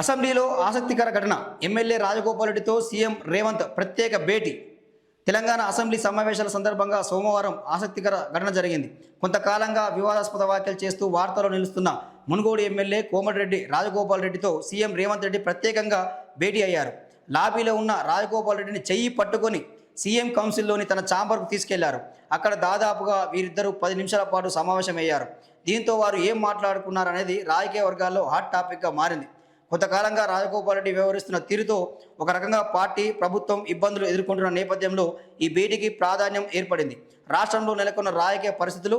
అసెంబ్లీలో ఆసక్తికర ఘటన. ఎమ్మెల్యే రాజగోపాల్ రెడ్డితో సీఎం రేవంత్ ప్రత్యేక భేటీ. తెలంగాణ అసెంబ్లీ సమావేశాల సందర్భంగా సోమవారం ఆసక్తికర ఘటన జరిగింది. కొంతకాలంగా వివాదాస్పద వ్యాఖ్యలు చేస్తూ వార్తల్లో నిలుస్తున్న మునుగోడు ఎమ్మెల్యే కోమటిరెడ్డి రాజగోపాల్ రెడ్డితో సీఎం రేవంత్ రెడ్డి ప్రత్యేకంగా భేటీ అయ్యారు. లాబీలో ఉన్న రాజగోపాల్ రెడ్డిని చెయ్యి పట్టుకొని సీఎం కౌన్సిల్లోని తన ఛాంబర్కు తీసుకెళ్లారు. అక్కడ దాదాపుగా వీరిద్దరూ 10 నిమిషాల పాటు సమావేశమయ్యారు. దీంతో వారు ఏం మాట్లాడుకున్నారనేది రాజకీయ వర్గాల్లో హాట్ టాపిక్గా మారింది. కొంతకాలంగా రాజగోపాల్ రెడ్డి వ్యవహరిస్తున్న తీరుతో ఒక రకంగా పార్టీ ప్రభుత్వం ఇబ్బందులు ఎదుర్కొంటున్న నేపథ్యంలో ఈ భేటీకి ప్రాధాన్యం ఏర్పడింది. రాష్ట్రంలో నెలకొన్న రాజకీయ పరిస్థితులు,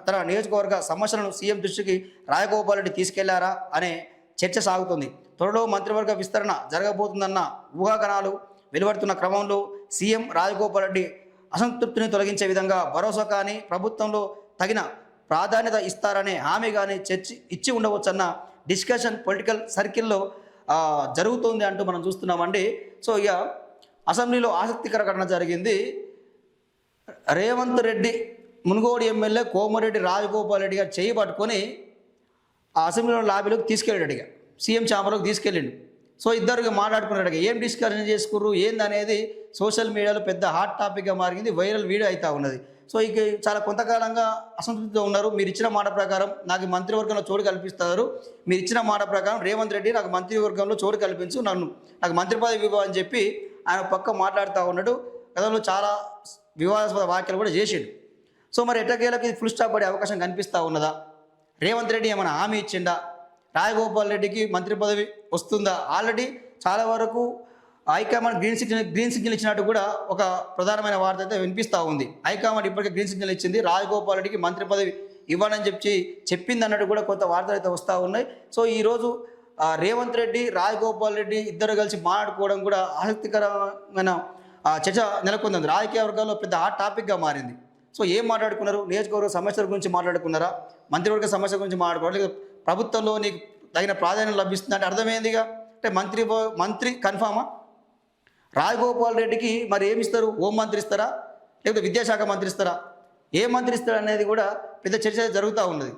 తన నియోజకవర్గ సమస్యలను సీఎం దృష్టికి రాజగోపాల్ రెడ్డి తీసుకెళ్లారా అనే చర్చ సాగుతుంది. త్వరలో మంత్రివర్గ విస్తరణ జరగబోతుందన్న ఊహాగానాలు వెలువడుతున్న క్రమంలో సీఎం రాజగోపాల్ రెడ్డి అసంతృప్తిని తొలగించే విధంగా భరోసా కానీ, ప్రభుత్వంలో తగిన ప్రాధాన్యత ఇస్తారనే హామీ కానీ ఇచ్చి ఉండవచ్చన్న డిస్కషన్ పొలిటికల్ సర్కిల్లో జరుగుతోంది అంటూ మనం చూస్తున్నామండి. సో ఇక అసెంబ్లీలో ఆసక్తికర ఘటన జరిగింది. రేవంత్ రెడ్డి మునుగోడు ఎమ్మెల్యే కోమటిరెడ్డి రాజగోపాల్ రెడ్డి గారు చేయి పట్టుకొని ఆ అసెంబ్లీలో లాబీలోకి తీసుకెళ్ళాడు. సీఎం ఛాంబర్లోకి తీసుకెళ్ళిండు. సో ఇద్దరు మాట్లాడుకున్నాడు. ఏం డిస్కషన్ చేసుకుర్రు ఏందనేది సోషల్ మీడియాలో పెద్ద హాట్ టాపిక్గా మారింది. వైరల్ వీడియో అవుతా ఉన్నది. సో ఇక చాలా కొంతకాలంగా అసంతృప్తితో ఉన్నారు. మీరు ఇచ్చిన మాట ప్రకారం నాకు మంత్రివర్గంలో చోటు కల్పిస్తారు, మీరు ఇచ్చిన మాట ప్రకారం రేవంత్ రెడ్డి నాకు మంత్రివర్గంలో చోటు కల్పించు, నాకు మంత్రి పదవి ఇవ్వ అని చెప్పి ఆయన పక్క మాట్లాడుతూ ఉన్నాడు. గతంలో చాలా వివాదాస్పద వ్యాఖ్యలు కూడా చేసిండు. సో మరి ఎట్టకేలకు ఫుల్ స్టాప్ పడే అవకాశం కనిపిస్తూ ఉన్నదా? రేవంత్ రెడ్డి ఏమైనా హామీ ఇచ్చిండా? రాజగోపాల్ రెడ్డికి మంత్రి పదవి వస్తుందా? ఆల్రెడీ చాలా వరకు హైకమాండ్ గ్రీన్ సిగ్నల్ ఇచ్చినట్టు కూడా ఒక ప్రధానమైన వార్త అయితే వినిపిస్తూ ఉంది. హైకమాండ్ ఇప్పటికే గ్రీన్ సిగ్నల్ ఇచ్చింది, రాజగోపాల్ రెడ్డికి మంత్రి పదవి ఇవ్వనని చెప్పింది అన్నట్టు కూడా కొంత వార్తలు అయితే వస్తూ ఉన్నాయి. సో ఈరోజు రేవంత్ రెడ్డి, రాజగోపాల్ రెడ్డి ఇద్దరు కలిసి మాట్లాడుకోవడం కూడా ఆసక్తికరమైన చర్చ నెలకొంది. రాజకీయ వర్గాల్లో పెద్ద హాట్ టాపిక్గా మారింది. సో ఏం మాట్లాడుకున్నారు? నియోజకవర్గ సమస్యల గురించి మాట్లాడుకున్నారా? మంత్రివర్గ సమస్యల గురించి మాట్లాడుకోవాలి. ప్రభుత్వంలో నీకు తగిన ప్రాధాన్యం లభిస్తుంది అంటే అర్థమైందిగా. అంటే మంత్రి కన్ఫామా? రాజగోపాల్ రెడ్డికి మరి ఏమి ఇస్తారు? హోం మంత్రి ఇస్తారా, లేకపోతే విద్యాశాఖ మంత్రి ఇస్తారా? ఏ మంత్రి ఇస్తారా అనేది కూడా పెద్ద చర్చ జరుగుతూ ఉన్నది.